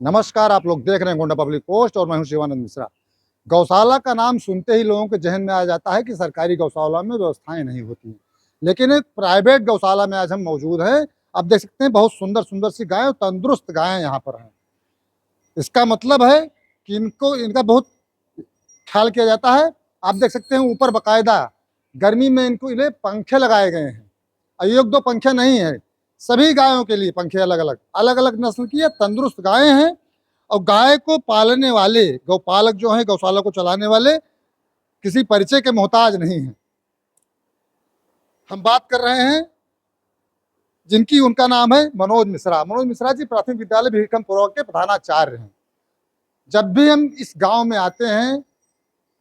नमस्कार, आप लोग देख रहे हैं गोंडा पब्लिक पोस्ट और मैं हूं शिवानंद मिश्रा। गौशाला का नाम सुनते ही लोगों के जहन में आ जाता है कि सरकारी गौशाला में व्यवस्थाएं नहीं होती हैं, लेकिन एक प्राइवेट गौशाला में आज हम मौजूद हैं। आप देख सकते हैं बहुत सुंदर सुंदर सी गायें और तंदुरुस्त गायें यहाँ पर हैं। इसका मतलब है कि इनका बहुत ख्याल किया जाता है। आप देख सकते हैं ऊपर बाकायदा गर्मी में इन्हें पंखे लगाए गए हैं। और एक दो पंखे नहीं है, सभी गायों के लिए पंखे अलग अलग अलग अलग नस्ल की है, तंदुरुस्त गायें हैं। और गाय को पालने वाले गौपालक जो हैं, गौशाला को चलाने वाले किसी परिचय के मोहताज नहीं हैं। हम बात कर रहे हैं उनका नाम है मनोज मिश्रा। मनोज मिश्रा जी प्राथमिक विद्यालय भीकमपुरा के प्रधानाचार्य हैं। जब भी हम इस गांव में आते हैं,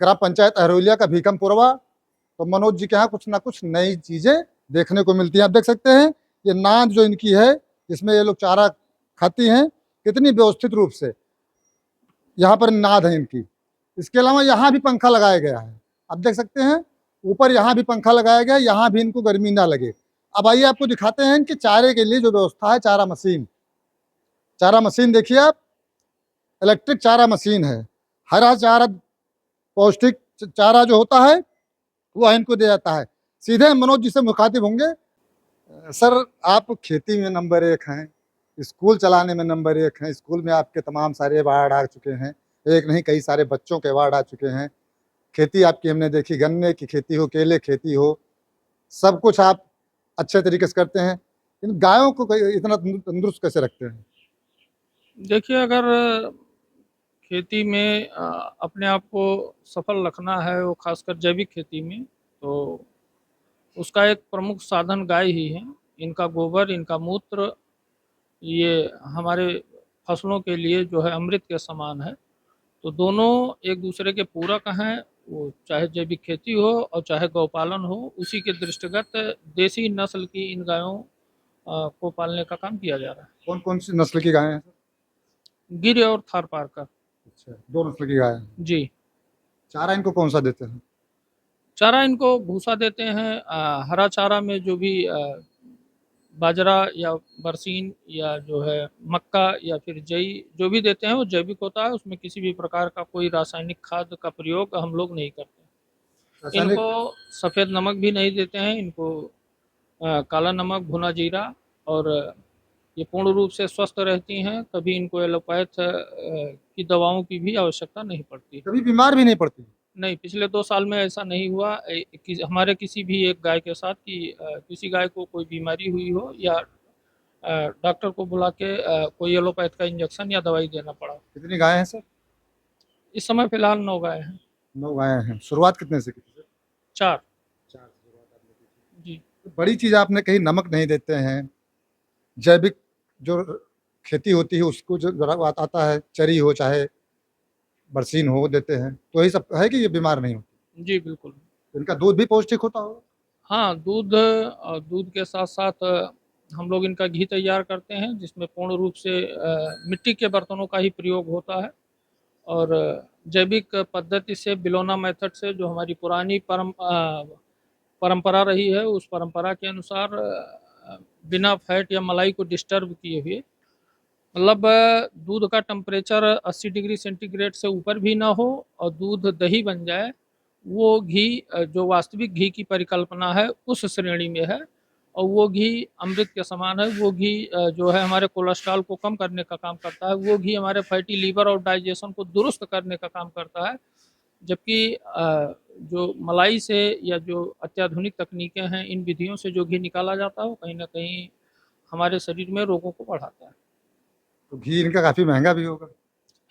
ग्राम पंचायत अहरोलिया का भीकमपुरवा, तो मनोज जी के यहाँ कुछ ना कुछ नई चीजें देखने को मिलती हैं। आप देख सकते हैं ये नाद जो इनकी है, जिसमें ये लोग चारा खाती हैं, कितनी व्यवस्थित रूप से यहाँ पर नाद है इनकी। इसके अलावा यहाँ भी पंखा लगाया गया है। आप देख सकते हैं ऊपर यहाँ भी पंखा लगाया गया है, यहाँ भी इनको गर्मी ना लगे। अब आइए आपको दिखाते हैं इनके चारे के लिए जो व्यवस्था है। चारा मशीन देखिए आप, इलेक्ट्रिक चारा मशीन है। हरा चारा, पौष्टिक चारा जो होता है वो इनको दिया जाता है। सीधे मनोज जी से मुखातिब होंगे। सर, आप खेती में नंबर 1 हैं, स्कूल चलाने में नंबर 1 हैं। स्कूल में आपके तमाम सारे अवार्ड आ चुके हैं, एक नहीं कई सारे बच्चों के अवार्ड आ चुके हैं। खेती आपकी हमने देखी, गन्ने की खेती हो, केले खेती हो, सब कुछ आप अच्छे तरीके से करते हैं। इन गायों को इतना तंदुरुस्त कैसे रखते हैं? देखिए, अगर खेती में अपने आप को सफल रखना है, वो खासकर जैविक खेती में, तो उसका एक प्रमुख साधन गाय ही है। इनका गोबर, इनका मूत्र, ये हमारे फसलों के लिए जो है अमृत के समान है। तो दोनों एक दूसरे के पूरक हैं। वो चाहे जैविक खेती हो और चाहे गौपालन हो, उसी के दृष्टिगत देसी नस्ल की इन गायों को पालने का काम किया जा रहा है। कौन कौन सी नस्ल की गायें हैं? गिर और थारपारकर। अच्छा, 2 नस्ल की गाय हैं। जी। चारा इनको कौन सा देते हैं? चारा इनको भूसा देते हैं। हरा चारा में जो भी बाजरा या बरसीन या जो है मक्का या फिर जई जो भी देते हैं वो जैविक होता है। उसमें किसी भी प्रकार का कोई रासायनिक खाद का प्रयोग हम लोग नहीं करते। रासायनिक? इनको सफ़ेद नमक भी नहीं देते हैं। इनको काला नमक, भुना जीरा, और ये पूर्ण रूप से स्वस्थ रहती हैं। कभी इनको एलोपैथ की दवाओं की भी आवश्यकता नहीं पड़ती। कभी बीमार भी नहीं पड़ती? नहीं, पिछले 2 साल में ऐसा नहीं हुआ हमारे किसी भी एक गाय के साथ कि किसी गाय को कोई बीमारी हुई हो या डॉक्टर को बुला के कोई एलोपैथ का इंजेक्शन या दवाई देना पड़ा। कितनी गायें हैं सर? इस समय फिलहाल 9 गाय हैं। 9 गायें हैं। शुरुआत कितने से की थी सर? 4। 4 से शुरुआत आपने की थी। जी। तो बड़ी चीज आपने कही, नमक नहीं देते हैं। जैविक जो खेती होती है उसको जो आता है, चरी हो चाहे बरसीन हो, देते हैं, तो यही सब है कि ये बीमार नहीं होती? जी, बिल्कुल। इनका दूध भी पौष्टिक होता होगा? हाँ, दूध और दूध के साथ-साथ हम लोग इनका घी तैयार करते हैं, जिसमें पूर्ण रूप से मिट्टी के बर्तनों का ही प्रयोग होता है। और जैविक पद्धति से, बिलोना मेथड से, जो हमारी पुरानी परंपरा रही है, उस परंपरा के अनुसार बिना फैट या मलाई को डिस्टर्ब किए हुए, मतलब दूध का टेम्परेचर 80 डिग्री सेंटीग्रेड से ऊपर भी ना हो और दूध दही बन जाए, वो घी जो वास्तविक घी की परिकल्पना है उस श्रेणी में है। और वो घी अमृत के समान है। वो घी जो है हमारे कोलेस्ट्रॉल को कम करने का काम करता है। वो घी हमारे फैटी लीवर और डाइजेशन को दुरुस्त करने का काम करता है। जबकि जो मलाई से या जो अत्याधुनिक तकनीकें हैं, इन विधियों से जो घी निकाला जाता है वो कहीं न कहीं हमारे शरीर में रोगों को बढ़ाता है। तो घी इनका काफी महंगा भी होगा?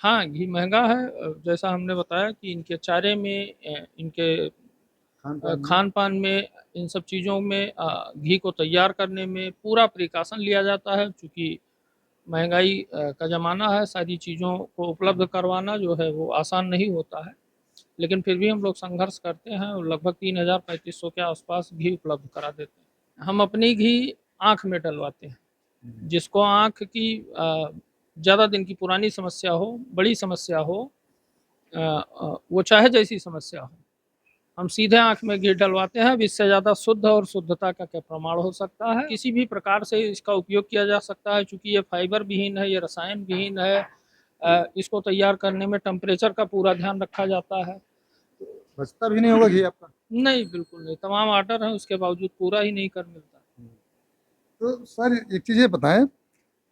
हाँ, घी महँगा है। जैसा हमने बताया कि इनके चारे में, इनके खान-पान में? खान-पान में, इन सब चीज़ों में, घी को तैयार करने में पूरा प्रिकॉशन लिया जाता है। चूँकि महँगाई का ज़माना है, सारी चीज़ों को उपलब्ध करवाना जो है वो आसान नहीं होता है। लेकिन फिर भी हम लोग संघर्ष करते हैं और लगभग 3000-3500 के आस-पास घी उपलब्ध करा देते हैं। हम अपनी घी आँख में डलवाते हैं। जिसको आँख की ज़्यादा दिन की पुरानी समस्या हो, बड़ी समस्या हो, वो चाहे जैसी समस्या हो, हम सीधे आँख में घी डलवाते हैं। अब इससे ज़्यादा शुद्ध और शुद्धता का क्या प्रमाण हो सकता है? किसी भी प्रकार से इसका उपयोग किया जा सकता है। चूँकि ये फाइबर विहीन है, ये रसायन विहीन है, इसको तैयार करने में टेम्परेचर का पूरा ध्यान रखा जाता है। बचता भी नहीं होगा घी आपका। नहीं, बिल्कुल नहीं, तमाम ऑर्डर हैं उसके बावजूद पूरा ही नहीं कर मिलता। तो सर एक चीज़ ये बताएं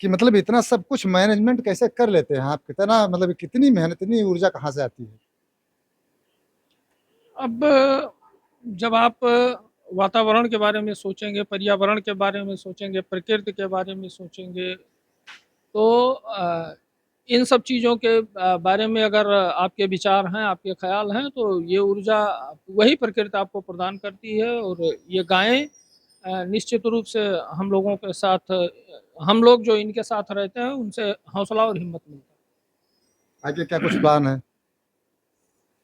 कि मतलब इतना सब कुछ मैनेजमेंट कैसे कर लेते हैं आप, कितना मतलब कितनी मेहनत, इतनी ऊर्जा कहाँ से आती है? अब जब आप वातावरण के बारे में सोचेंगे, पर्यावरण के बारे में सोचेंगे, प्रकृति के बारे में सोचेंगे, तो इन सब चीज़ों के बारे में अगर आपके विचार हैं, आपके ख़्याल हैं, तो ये ऊर्जा वही प्रकृति आपको प्रदान करती है। और ये गायें निश्चित रूप से हम लोगों के साथ, हम लोग जो इनके साथ रहते हैं, उनसे हौसला और हिम्मत मिलता है। आगे क्या कुछ प्लान है?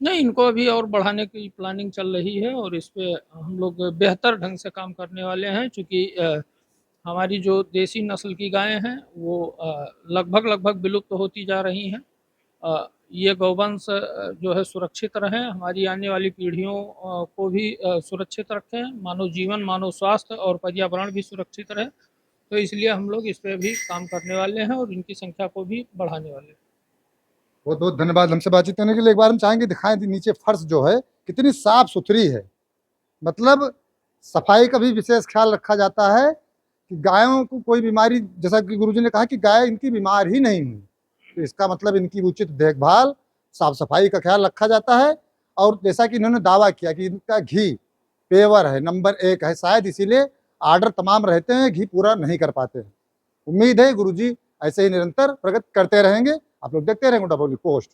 नहीं, इनको अभी और बढ़ाने की प्लानिंग चल रही है और इस पे हम लोग बेहतर ढंग से काम करने वाले हैं, चूँकि हमारी जो देसी नस्ल की गायें हैं वो लगभग विलुप्त होती जा रही हैं। ये गौवंश जो है सुरक्षित रहें, हमारी आने वाली पीढ़ियों को भी सुरक्षित रखें, मानव जीवन, मानव स्वास्थ्य और पर्यावरण भी सुरक्षित रहे। तो इसलिए हम लोग इस पे भी काम करने वाले हैं और इनकी संख्या को भी बढ़ाने वाले हैं। बहुत बहुत धन्यवाद हमसे बातचीत करने के लिए। एक बार हम चाहेंगे दिखाएं नीचे फर्श जो है कितनी साफ सुथरी है। मतलब सफाई का भी विशेष ख्याल रखा जाता है कि गायों को कोई बीमारी, जैसा कि गुरुजी ने कहा कि गाय इनकी बीमार ही नहीं हुई, तो इसका मतलब इनकी उचित देखभाल, साफ सफाई का ख्याल रखा जाता है। और जैसा कि इन्होंने दावा किया कि इनका घी पेवर है, नंबर 1 है, शायद इसीलिए आर्डर तमाम रहते हैं, घी पूरा नहीं कर पाते हैं। उम्मीद है गुरुजी ऐसे ही निरंतर प्रगति करते रहेंगे। आप लोग देखते रहेंगे गोंडा पब्लिक पोस्ट।